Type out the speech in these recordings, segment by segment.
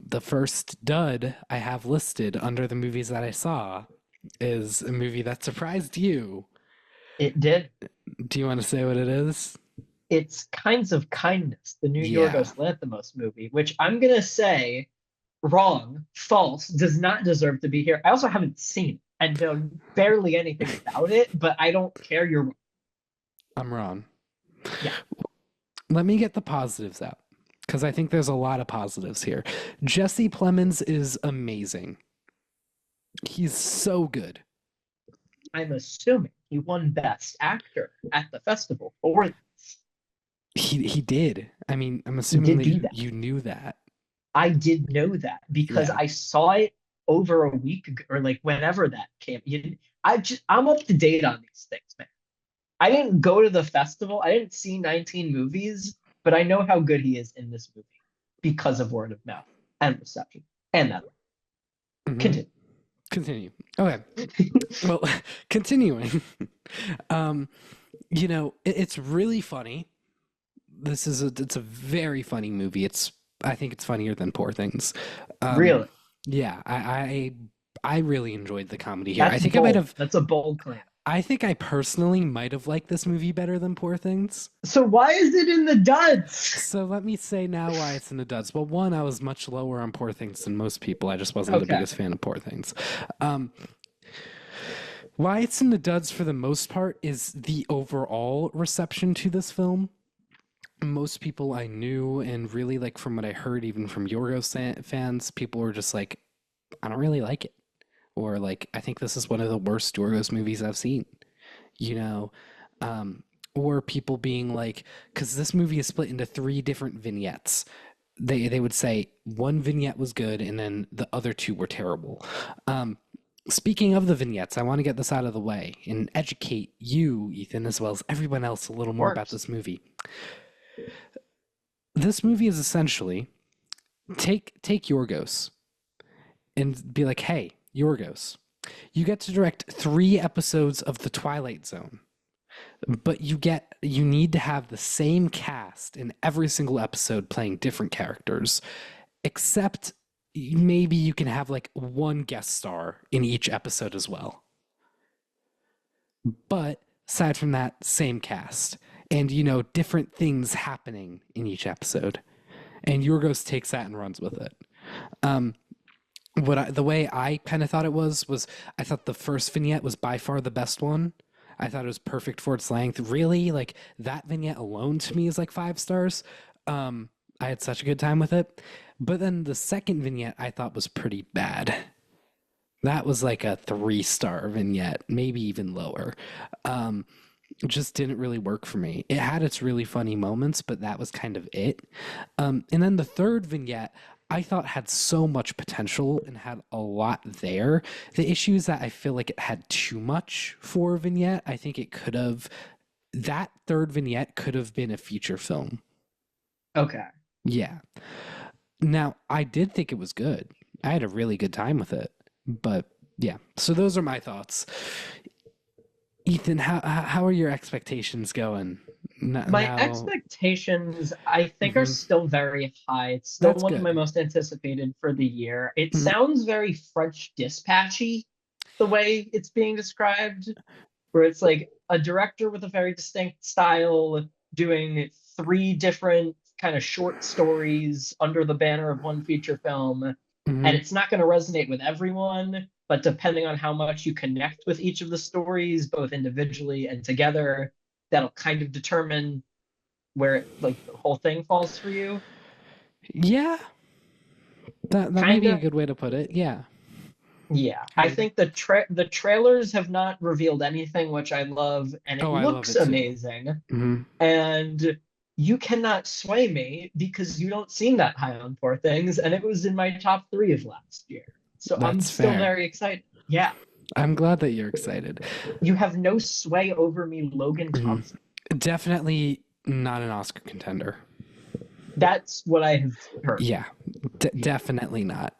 the first dud I have listed under the movies that I saw is a movie that surprised you. It did. Do you want to say what it is? It's Kinds of Kindness, the new Yeah. Yorgos Lanthimos movie, which I'm gonna say wrong, false, does not deserve to be here. I also haven't seen it and know barely anything about it, but I don't care. You're wrong. I'm wrong. Yeah. Let me get the positives out because I think there's a lot of positives here. Jesse Plemons is amazing. He's so good. I'm assuming he won Best Actor at the festival for this. He did. I mean, I'm He assuming did that do you that. you knew that. I did know that because Yeah. I saw it over a week ago, or like whenever that came. I'm up to date on these things, man. I didn't go to the festival. I didn't see 19 movies, but I know how good he is in this movie because of word of mouth and reception. And that hmm continue. Continue. Okay. Well, continuing. Um, it's really funny. It's a very funny movie. I think it's funnier than Poor Things. Um, Really, yeah, I really enjoyed the comedy here. that's bold. That's a bold claim. I think I personally might have liked this movie better than Poor Things. So why is it in the duds? So let me say now why it's in the duds. Well, one, I was much lower on Poor Things than most people. I just wasn't the Okay. biggest fan of Poor Things. Um, why it's in the duds for the most part is the overall reception to this film. Most people I knew, and really like from what I heard, even from Yorgos fans, people were just like, I don't really like it. Or like, I think this is one of the worst Yorgos movies I've seen. You know, um, or people being like, because this movie is split into three different vignettes. They would say one vignette was good and then the other two were terrible. Um, Speaking of the vignettes, I want to get this out of the way and educate you, Ethan, as well as everyone else a little Of more about course. this movie. This movie is essentially take Yorgos and be like, hey, Yorgos, you get to direct 3 episodes of The Twilight Zone, but you need to have the same cast in every single episode playing different characters, except maybe you can have like one guest star in each episode as well. But aside from that, same cast. And different things happening in each episode. And Yorgos takes that and runs with it. Um, the way I kind of thought it was I thought the first vignette was by far the best one. I thought it was perfect for its length. Really, like that vignette alone to me is like 5 stars. I had such a good time with it. But then the second vignette I thought was pretty bad. That was like a 3 star vignette, maybe even lower. Um, just didn't really work for me. It had its really funny moments, but that was kind of it. And then the third vignette, I thought had so much potential and had a lot there. The issue is that I feel like it had too much for a vignette. I think that third vignette could have been a feature film. Okay. Yeah. Now, I did think it was good. I had a really good time with it. But yeah, so those are my thoughts. Ethan, how are your expectations going My now? expectations, I think, are Hmm. still very high. It's still That's one of my good. most anticipated for the year. It Mhm. sounds very French dispatchy, the way it's being described, where it's like a director with a very distinct style doing three different kind of short stories under the banner of one feature film. And Mhm. it's not going to resonate with everyone, but depending on how much you connect with each of the stories, both individually and together, that'll kind of determine where like the whole thing falls for you. Yeah, that may Kind be a of. good way to put it. Yeah, Yeah, I kind of. think the trailers have not revealed anything, which I love, and it Oh, I love looks it too. amazing. Hmm. And you cannot sway me because you don't seem that high on Poor Things, and it was in my top three of last year. So I'm That's still fair. very excited. Yeah, I'm glad that you're excited. you have no sway over me, Logan Mhm. Thompson. Definitely not an Oscar contender. That's what I have heard. Yeah, Yeah. definitely not.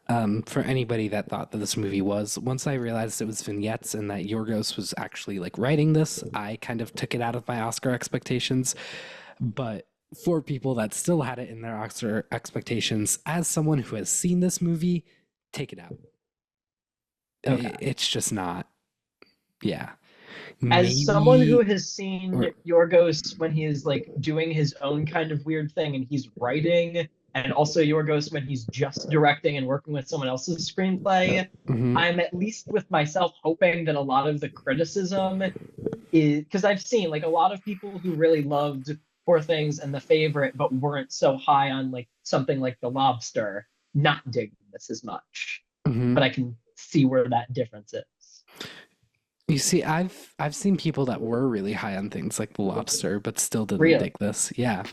For anybody that thought that this movie was, once I realized it was vignettes and that Yorgos was actually like writing this, I kind of took it out of my Oscar expectations. But for people that still had it in their Oscar expectations, as someone who has seen this movie, take it out. Okay. It's just not. Yeah. As someone who Maybe. has seen Or, Yorgos when he is like doing his own kind of weird thing and he's writing, and also Yorgos when he's just directing and working with someone else's screenplay, mhm, I'm at least with myself hoping that a lot of the criticism is because I've seen like a lot of people who really loved Poor Things and The Favorite, but weren't so high on like something like The Lobster, not digging this as much. mhm. But I can see where that difference is. You see, I've seen people that were really high on things like The Lobster, but still didn't Really. dig this. Yeah.